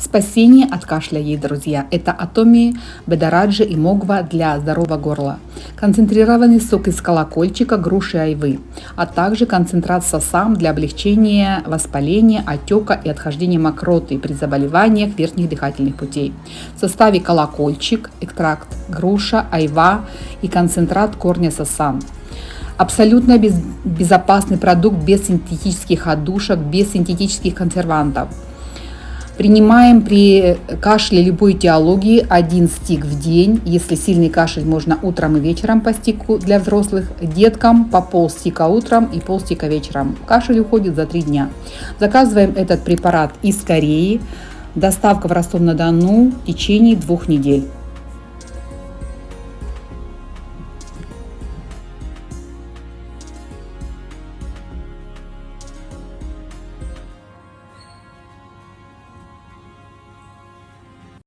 Спасение от кашля есть, друзья. Это Атоми, Бедараджи и Могва для здорового горла. Концентрированный сок из колокольчика, груши, айвы, а также концентрат сасам для облегчения воспаления, отека и отхождения мокроты при заболеваниях верхних дыхательных путей. В составе колокольчик, экстракт груша, айва и концентрат корня сасан. Абсолютно безопасный продукт без синтетических отдушек, без синтетических консервантов. Принимаем при кашле любой этиологии 1 стик в день. Если сильный кашель, можно утром и вечером по стику для взрослых. Деткам по полстика утром и полстика вечером. Кашель уходит за 3 дня. Заказываем этот препарат из Кореи. Доставка в Ростов-на-Дону в течение 2 недель.